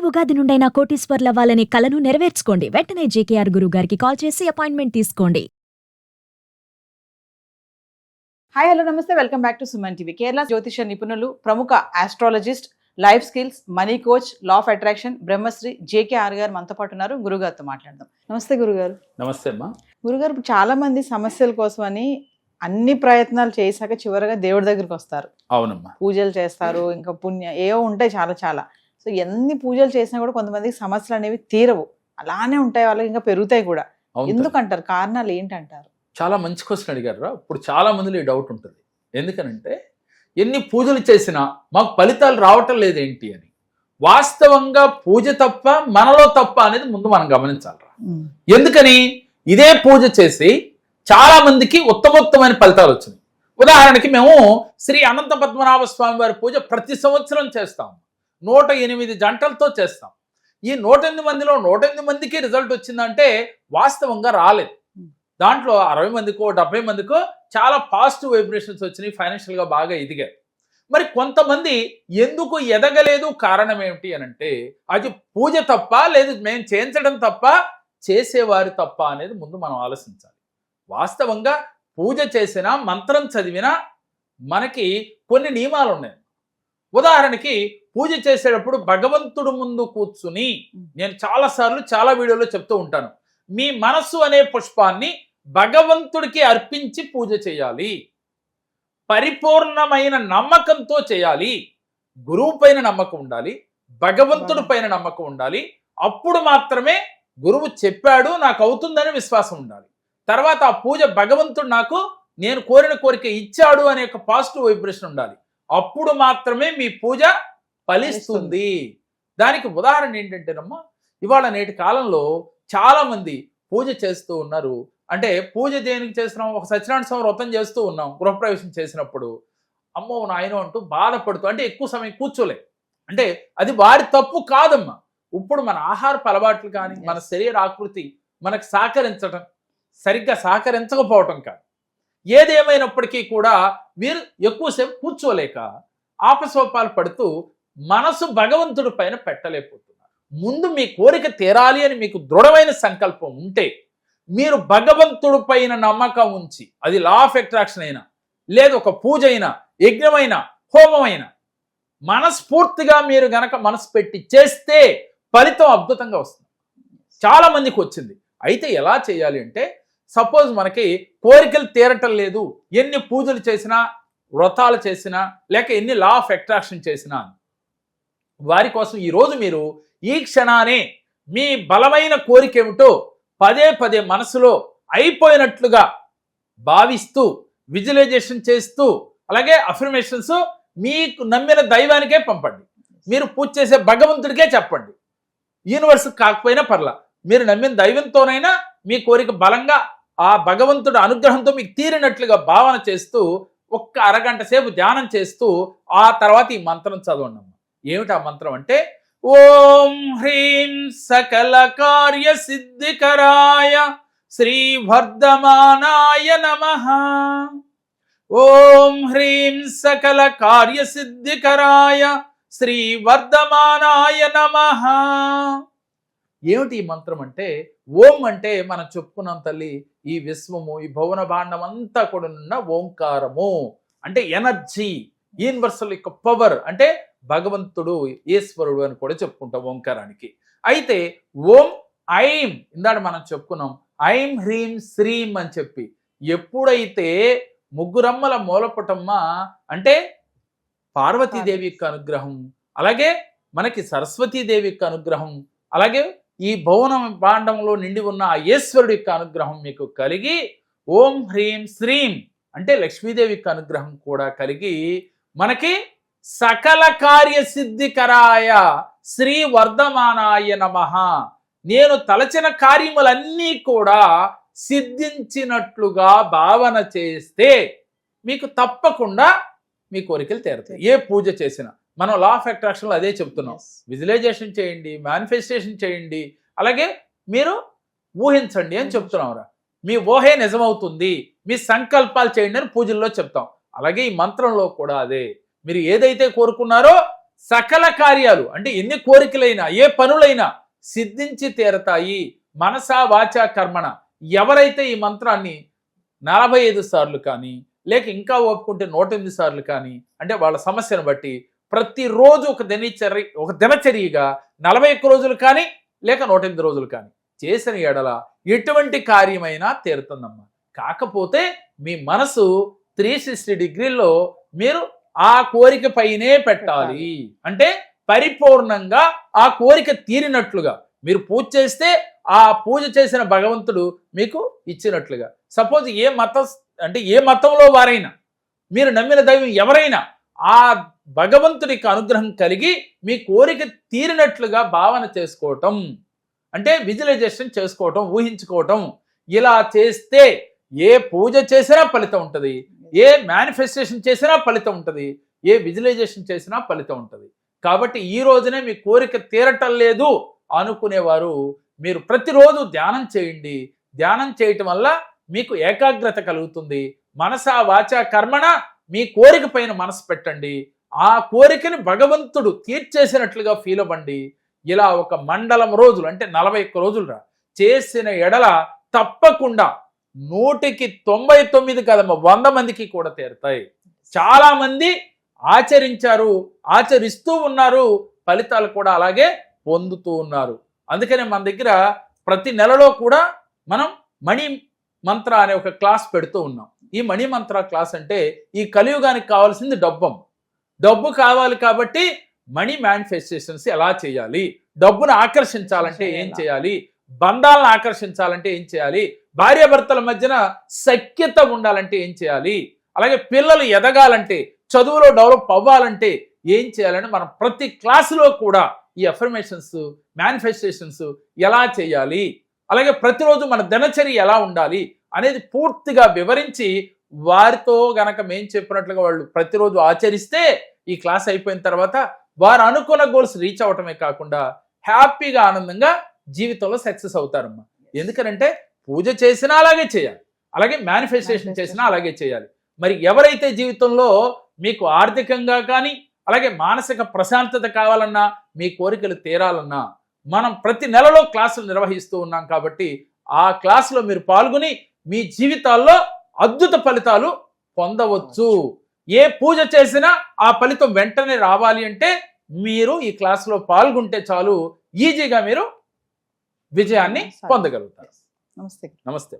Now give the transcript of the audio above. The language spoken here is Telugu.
ఉగాది నుండైనా కోటీశ్వర్లవ్వాలనే కలను నెరవేర్చుకోండి. వెంటనే జేకేఆర్ గురువు గారికి కాల్ చేసి అపాయింట్మెంట్ తీసుకోండి. హాయ్ హలో నమస్తే, welcome back to Suman TV. Kerala జ్యోతిష నిపుణులు, ప్రముఖ astrologist, life skills, money coach, law of attraction Brahmasri JKR గారు మనతో పాటు ఉన్నారు. గురుగారితో మాట్లాడదాం. నమస్తే గురుగారు. నమస్తే అమ్మా. గురుగారు, ఇప్పుడు చాలా మంది సమస్యల కోసమని అన్ని ప్రయత్నాలు చేశాక చివరిగా దేవుడి దగ్గరికి వస్తారు. అవునమ్మా. పూజలు చేస్తారు, ఇంకా ఏవో ఉంటాయి చాలా చాలా. సో ఎన్ని పూజలు చేసినా కూడా కొంతమందికి సమస్యలు అనేవి తీరవు, అలానే ఉంటాయి, వాళ్ళకి ఇంకా పెరుగుతాయి కూడా. ఎందుకంటారు? కారణాలు ఏంటంటారు? చాలా మంచి క్వశ్చన్ అడిగారు. ఇప్పుడు చాలా మందిలో ఈ డౌట్ ఉంటుంది. ఎందుకనంటే ఎన్ని పూజలు చేసినా మాకు ఫలితాలు రావటం లేదేంటి అని. వాస్తవంగా పూజ తప్ప మనలో తప్ప అనేది ముందు మనం గమనించాలి. ఎందుకని ఇదే పూజ చేసి చాలా మందికి ఉత్తమోత్తమైన ఫలితాలు వచ్చినాయి. ఉదాహరణకి మేము శ్రీ అనంత పద్మనాభ స్వామి వారి పూజ ప్రతి సంవత్సరం చేస్తాం. 108 జంటలతో చేస్తాం. ఈ 108 మందిలో 108 మందికి రిజల్ట్ వచ్చిందంటే వాస్తవంగా రాలేదు. దాంట్లో 60 మందికో 70 మందికో చాలా పాజిటివ్ వైబ్రేషన్స్ వచ్చినాయి, ఫైనాన్షియల్గా బాగా ఎదిగారు. మరి కొంతమంది ఎందుకు ఎదగలేదు, కారణం ఏమిటి అని అంటే అది పూజ తప్ప, లేదు మేము చేయించడం తప్ప, చేసేవారు తప్ప అనేది ముందు మనం ఆలోచించాలి. వాస్తవంగా పూజ చేసినా మంత్రం చదివినా మనకి కొన్ని నియమాలు ఉన్నాయి. ఉదాహరణకి పూజ చేసేటప్పుడు భగవంతుడు ముందు కూర్చుని, నేను చాలాసార్లు చాలా వీడియోలో చెప్తూ ఉంటాను, మీ మనస్సు అనే పుష్పాన్ని భగవంతుడికి అర్పించి పూజ చేయాలి. పరిపూర్ణమైన నమ్మకంతో చేయాలి. గురువు పైన నమ్మకం ఉండాలి, భగవంతుడి పైన నమ్మకం ఉండాలి. అప్పుడు మాత్రమే గురువు చెప్పాడు నాకు అవుతుందని విశ్వాసం ఉండాలి. తర్వాత ఆ పూజ భగవంతుడు నాకు నేను కోరిన కోరిక ఇచ్చాడు అనే ఒక పాజిటివ్ వైబ్రేషన్ ఉండాలి. అప్పుడు మాత్రమే మీ పూజ ఫలిస్తుంది. దానికి ఉదాహరణ ఏంటంటేనమ్మా, ఇవాళ నేటి కాలంలో చాలా మంది పూజ చేస్తూ ఉన్నారు. అంటే పూజ దేనికి చేస్తున్నాం? ఒక సత్యనారాయణ స్వామి వ్రతం చేస్తూ ఉన్నాం, గృహప్రవేశం చేసినప్పుడు అమ్మో నాయనో అంటూ బాధపడుతూ, అంటే ఎక్కువ సమయం కూర్చోలే. అంటే అది వారి తప్పు కాదమ్మా. ఇప్పుడు మన ఆహారపు అలవాట్లు కానీ, మన శరీర ఆకృతి మనకు సరిగ్గా సహకరించకపోవటం కాదు. ఏదేమైనప్పటికీ కూడా మీరు ఎక్కువసేపు కూర్చోలేక ఆపసోపాలు పడుతూ మనసు భగవంతుడి పైన పెట్టలేకపోతున్నారు. ముందు మీ కోరిక తీరాలి అని మీకు దృఢమైన సంకల్పం ఉంటే, మీరు భగవంతుడి పైన నమ్మకం ఉంచి, అది లా ఆఫ్ అట్రాక్షన్ అయినా, లేదు ఒక పూజ అయినా, యజ్ఞమైనా, హోమమైనా, మనస్ఫూర్తిగా మీరు గనక మనసు పెట్టి చేస్తే ఫలితం అద్భుతంగా వస్తుంది. చాలా మందికి వచ్చింది. అయితే ఎలా చేయాలి అంటే, సపోజ్ మనకి కోరికలు తీరటం లేదు, ఎన్ని పూజలు చేసినా, వ్రతాలు చేసినా, లేక ఎన్ని లా ఆఫ్ అట్రాక్షన్ చేసినా, వారి కోసం ఈరోజు మీరు ఈ క్షణానే మీ బలమైన కోరిక ఏమిటో పదే పదే మనసులో అయిపోయినట్లుగా భావిస్తూ, విజువలైజేషన్ చేస్తూ, అలాగే అఫర్మేషన్స్ మీకు నమ్మిన దైవానికే పంపండి. మీరు పూజ చేసే భగవంతుడికే చెప్పండి. యూనివర్స్ కాకపోయినా పర్లా, మీరు నమ్మిన దైవంతోనైనా మీ కోరిక బలంగా ఆ భగవంతుడి అనుగ్రహంతో మీకు తీరినట్లుగా భావన చేస్తూ ఒక్క అరగంట సేపు ధ్యానం చేస్తూ ఆ తర్వాత ఈ మంత్రం చదవండి. ఏమిటి ఆ మంత్రం అంటే, ఓం హ్రీం సకల కార్య సిద్ధికరాయ శ్రీ వర్ధమానాయ నమః. ఓం హ్రీం సకల కార్య సిద్ధికరాయ శ్రీ వర్ధమానాయ నమః. ఏమిటి ఈ మంత్రం అంటే, ఓం అంటే మనం చెప్పుకున్నాం తల్లి, ఈ విశ్వము, ఈ భువన భాండం అంతా కూడా ఉన్న ఓంకారము అంటే ఎనర్జీ, యూనివర్సల్ యొక్క పవర్, అంటే భగవంతుడు, ఈశ్వరుడు అని కూడా చెప్పుకుంటాం ఓంకారానికి. అయితే ఓం ఐం, ఇందాక మనం చెప్పుకున్నాం, ఐం హ్రీం శ్రీం అని చెప్పి, ఎప్పుడైతే ముగ్గురమ్మల మూలపుటమ్మ అంటే పార్వతీదేవి యొక్క అనుగ్రహం, అలాగే మనకి సరస్వతీదేవి యొక్క అనుగ్రహం, అలాగే ఈ భువన భాండంలో నిండి ఉన్న ఆ ఈశ్వరుడి యొక్క అనుగ్రహం మీకు కలిగి, ఓం హ్రీం శ్రీం అంటే లక్ష్మీదేవి యొక్క అనుగ్రహం కూడా కలిగి, మనకి సకల కార్య సిద్ధికరాయ శ్రీ వర్ధమానాయ నమః, నేను తలచిన కార్యములన్నీ కూడా సిద్ధించినట్లుగా భావన చేస్తే మీకు తప్పకుండా మీ కోరికలు తీరుతాయి. ఏ పూజ చేసినా మనం లా ఆఫ్ అట్రాక్షన్లో అదే చెప్తున్నాం. విజువలైజేషన్ చేయండి, మేనిఫెస్టేషన్ చేయండి, అలాగే మీరు ఊహించండి అని చెప్తున్నాం. మీ ఊహే నిజమవుతుంది, మీ సంకల్పాలు చేయండి అని పూజల్లో చెప్తాం. అలాగే ఈ మంత్రంలో కూడా అదే, మీరు ఏదైతే కోరుకున్నారో సకల కార్యాలు అంటే ఎన్ని కోరికలైనా ఏ పనులైనా సిద్ధించి తీరతాయి. మనసా వాచా కర్మణ. ఎవరైతే ఈ మంత్రాన్ని 45 సార్లు కానీ లేక ఇంకా ఒప్పుకుంటే 108 సార్లు కానీ అంటే వాళ్ళ సమస్యను బట్టి ప్రతిరోజు ఒక దినచర్యగా 41 రోజులు కానీ లేక 108 రోజులు కానీ చేసిన ఎడల ఎటువంటి కార్యమైనా తీరుతుందమ్మా. కాకపోతే మీ మనసు 360 డిగ్రీల్లో మీరు ఆ కోరిక పైనే పెట్టాలి. అంటే పరిపూర్ణంగా ఆ కోరిక తీరినట్లుగా మీరు పూజ చేస్తే ఆ పూజ చేసిన భగవంతుడు మీకు ఇచ్చినట్లుగా. సపోజ్ ఏ మతంలో వారైనా మీరు నమ్మిన దైవం ఎవరైనా ఆ భగవంతుడికి అనుగ్రహం కలిగి మీ కోరిక తీరినట్లుగా భావన చేసుకోవటం అంటే విజువలైజేషన్ చేసుకోవటం, ఊహించుకోవటం. ఇలా చేస్తే ఏ పూజ చేసినా ఫలితం ఉంటుంది, ఏ మేనిఫెస్టేషన్ చేసినా ఫలితం ఉంటుంది, ఏ విజువలైజేషన్ చేసినా ఫలితం ఉంటుంది. కాబట్టి ఈ రోజునే మీ కోరిక తీరటం లేదు అనుకునేవారు మీరు ప్రతిరోజు ధ్యానం చేయండి. ధ్యానం చేయటం వల్ల మీకు ఏకాగ్రత కలుగుతుంది. మనసా వాచా కర్మణ మీ కోరిక పైన మనసు పెట్టండి. ఆ కోరికని భగవంతుడు తీర్చేసినట్లుగా ఫీల్ అవ్వండి. ఇలా ఒక మండలం రోజులు అంటే 41 రోజులు చేసిన ఎడల తప్పకుండా 199 కదమ్మా 100 మందికి కూడా తీరుతాయి. చాలా మంది ఆచరించారు, ఆచరిస్తూ ఉన్నారు, ఫలితాలు కూడా అలాగే పొందుతూ ఉన్నారు. అందుకనే మన దగ్గర ప్రతి నెలలో కూడా మనం మణి మంత్ర అనే ఒక క్లాస్ పెడుతూ ఉన్నాం. ఈ మణి మంత్ర క్లాస్ అంటే ఈ కలియుగానికి కావాల్సింది డబ్బు కావాలి. కాబట్టి మనీ మేనిఫెస్టేషన్స్ ఎలా చేయాలి, డబ్బును ఆకర్షించాలంటే ఏం చేయాలి, బంధాలను ఆకర్షించాలంటే ఏం చేయాలి, భార్యాభర్తల మధ్యన సఖ్యత ఉండాలంటే ఏం చేయాలి, అలాగే పిల్లలు ఎదగాలంటే చదువులో డెవలప్ అవ్వాలంటే ఏం చేయాలని మనం ప్రతి క్లాసులో కూడా ఈ అఫర్మేషన్స్ మేనిఫెస్టేషన్స్ ఎలా చేయాలి, అలాగే ప్రతిరోజు మన దినచర్య ఎలా ఉండాలి అనేది పూర్తిగా వివరించి వారితో గనక మేము చెప్పినట్లుగా వాళ్ళు ప్రతిరోజు ఆచరిస్తే ఈ క్లాస్ అయిపోయిన తర్వాత వారు అనుకున్న గోల్స్ రీచ్ అవటమే కాకుండా హ్యాపీగా ఆనందంగా జీవితంలో సక్సెస్ అవుతారమ్మా. ఎందుకంటే పూజ చేసినా అలాగే చేయాలి, అలాగే మేనిఫెస్టేషన్ చేసినా అలాగే చేయాలి. మరి ఎవరైతే జీవితంలో మీకు ఆర్థికంగా కానీ అలాగే మానసిక ప్రశాంతత కావాలన్నా మీ కోరికలు తీరాలన్నా మనం ప్రతి నెలలో క్లాసులు నిర్వహిస్తూ ఉన్నాం. కాబట్టి ఆ క్లాసులో మీరు పాల్గొని మీ జీవితాల్లో అద్భుత ఫలితాలు పొందవచ్చు. ఏ పూజ చేసినా ఆ ఫలితం వెంటనే రావాలి అంటే మీరు ఈ క్లాసులో పాల్గొంటే చాలు, ఈజీగా మీరు విజయాన్ని పొందగలుగుతారు. నమస్తే. నమస్తే.